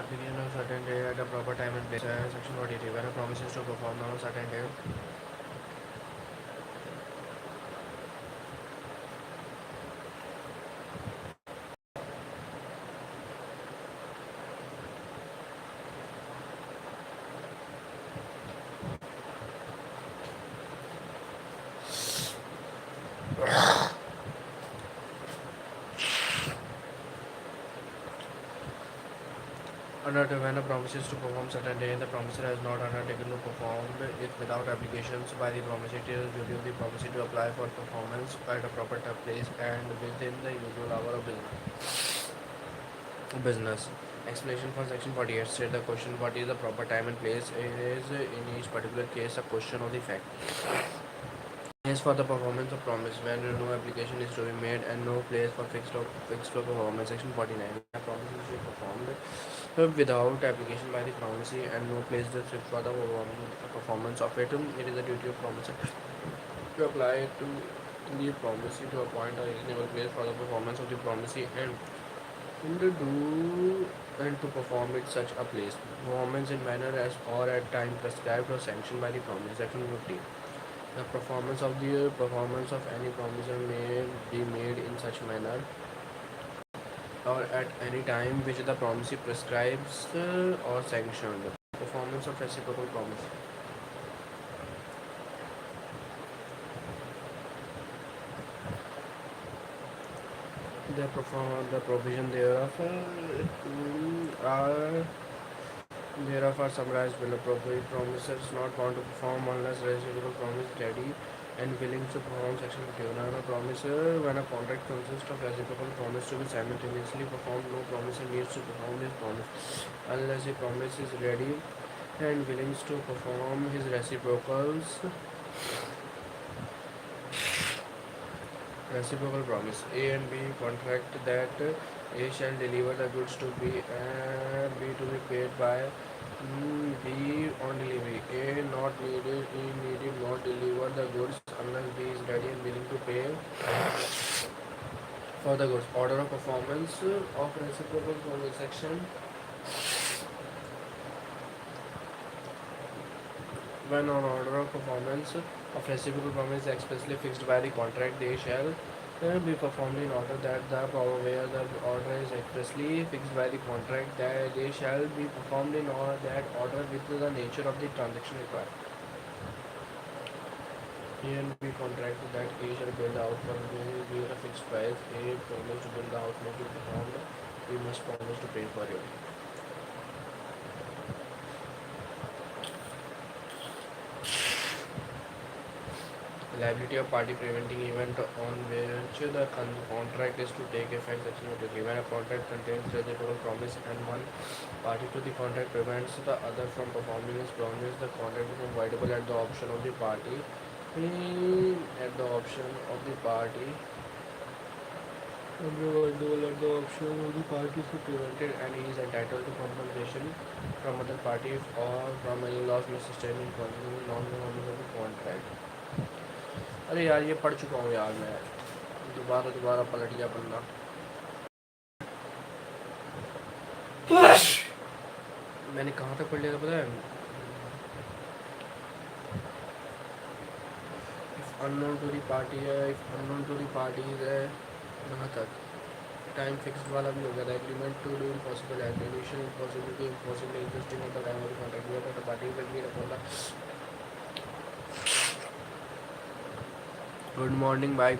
application of certain day at a proper time and place. Section 43. When a promises to perform on a certain day. When a promises to perform certain day, the promiser has not undertaken to perform it without applications by the promisor. It is duty of the promisor to apply for performance at a proper place and within the usual hour of business. Explanation for section 48. State the question what is the proper time and place is in each particular case a question of the fact. As for the performance of promise, when no application is to be made and no place for fixed law performance. Section 49. A promise is to be performed without application by the promisee and no place is fixed for the performance of it. It is the duty of promisor to apply to the promisee to appoint a reasonable place for the performance of the promisee and to do and to perform it such a place. Performance in manner as or at time prescribed or sanctioned by the promise. Section 50. The performance of any promiser may be made in such manner or at any time which the promisee prescribes or sanctioned. Performance of reciprocal promise. The provision thereof are summarized below. Promisers not bound to perform unless reciprocal promise ready and willing to perform. Section 51. A promiser, when a contract consists of reciprocal promise to be simultaneously performed, no promiser needs to perform his promise unless the promise is ready and willing to perform his reciprocals. Reciprocal promise. A and B contract that A shall deliver the goods to B and B to be paid by B on delivery. A not needed, E needed not deliver the goods unless B is ready and willing to pay for the goods. Order of performance of reciprocal promise. Section. When on order of performance of reciprocal promise is expressly fixed by the contract, they shall be performed in order that where the order is expressly fixed by the contract, that they shall be performed in order that order with the nature of the transaction required. A and B contract that A shall build the house for B at a fixed price. A promised to build the house must be performed. B must promise to pay for it. Liability of party preventing event on which the contract is to take effect. Section 23. When a contract contains reciprocal promise and one party to the contract prevents the other from performing his promise, the contract becomes voidable at the option of the party. At the option of the party. Voidable at the option of the party to prevent it, and he is entitled to compensation from other party or from any loss may sustain in non-performance of the contract. अरे यार ये पढ़ चुका हूँ यार मैं दोबारा पलट गया पन्ना मैंने कहाँ तक पढ़ लिया था पता है अननोन टू दी पार्टी है अननोन टू दी पार्टीज है यहाँ तक टाइम फिक्स्ड वाला भी हो गया था एग्रीमेंट टू डू इम्पॉसिबल है इनिशियल इम्पॉसिबिलिटी इम्पॉसिबल इंटरेस्टिंग होता टाइम ऑफ कॉन्ट्रैक्ट हुआ था पार्टी तक भी रखा था गुड मॉर्निंग भाई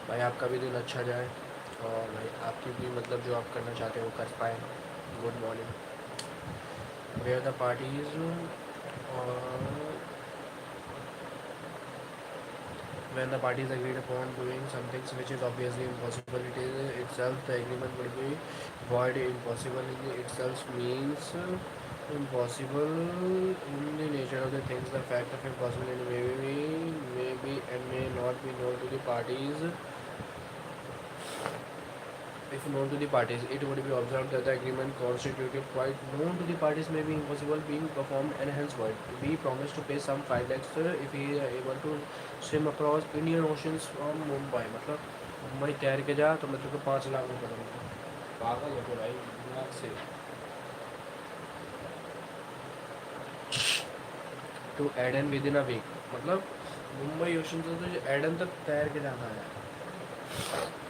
भाई आपका भी दिन अच्छा जाए और भाई आपकी भी मतलब जो आप करना चाहते हो कर पाए good morning where the parties when the parties agreed upon doing something which is obviously impossible, it is itself the agreement would be void. Impossible in itself means impossible in the nature of the things. The fact of impossibility may be and may not be known to the parties. If known to the parties, it would be observed that the agreement constituted quite known to the parties may be impossible being performed and hence void. B promised to pay some 5 lakhs if he is able to swim across Indian Oceans from Mumbai. मतलब मुंबई तैर के जा तो मैं तुझको 5 लाख रुपए दूंगा पागल हो तो भाई दिमाग से. To Aden within a week. मतलब मुंबई ओशन से तुझे एडन तक तैर के जाना है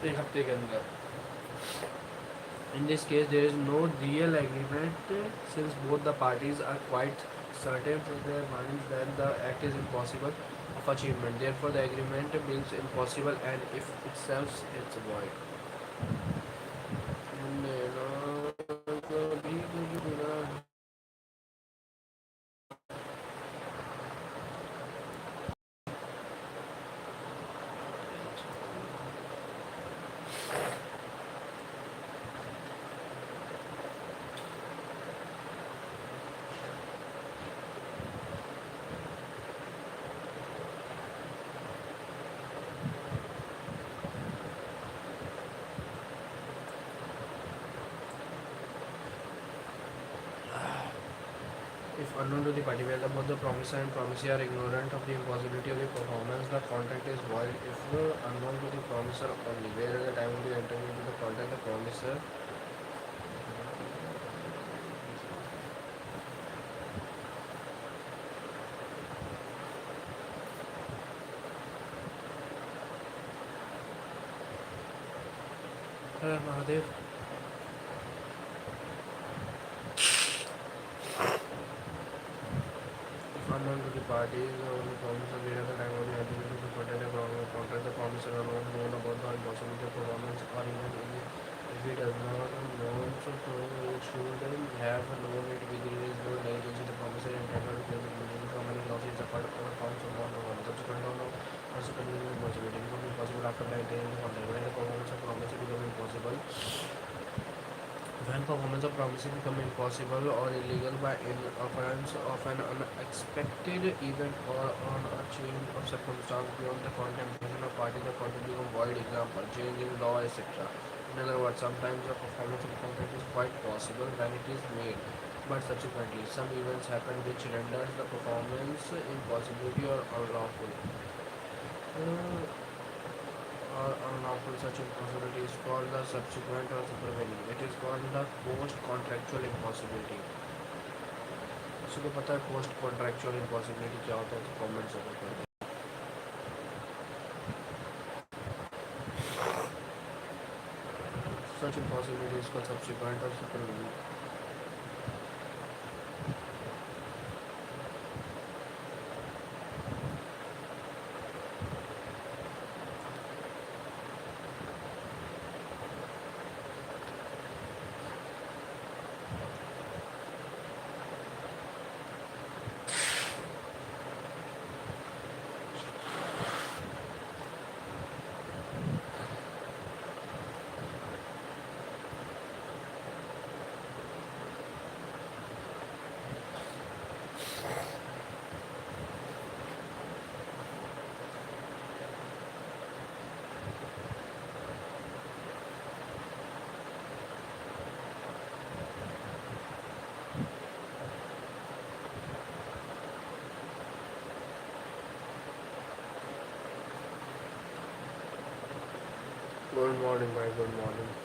एक हफ्ते के अंदर. In this case, there is no real agreement since both the parties are quite certain in their minds that the act is impossible of achievement. Therefore, the agreement means impossible and if itself it's void. If unknown to the party, whether both the promisor and promisee are ignorant of the impossibility of the performance, the contract is void. If unknown to the promisor only, where at the time of the entering into the contract, the promisor Mahadev. Unknown to the parties, the promisor where at the time of the entering into the contract, the promisor are not known about the impossibility of performance, or even if he does not know, so it should have known it with his no negligence. The promisor intended to pay the money from any losses apart or accounts of non-performance. Subsequent no consequently impossibility become impossible after maintaining the contract. When the performance of promise become impossible, when performance of promising become impossible or illegal by occurrence of an unexpected event or on a change of circumstance beyond the contemplation of party, the contract become void. Example, change in law, etc. In other words, sometimes the performance of the contract is quite possible when it is made, but subsequently some events happen which renders the performance impossibility or unlawful. Or unlawful. Such impossibility is called the subsequent or supervening. It is called the post contractual impossibility. किसी को पता है post contractual impossibility क्या होता है तो comment जरूर कर दें. Such impossibility is called subsequent or supervening. Good morning, my good morning.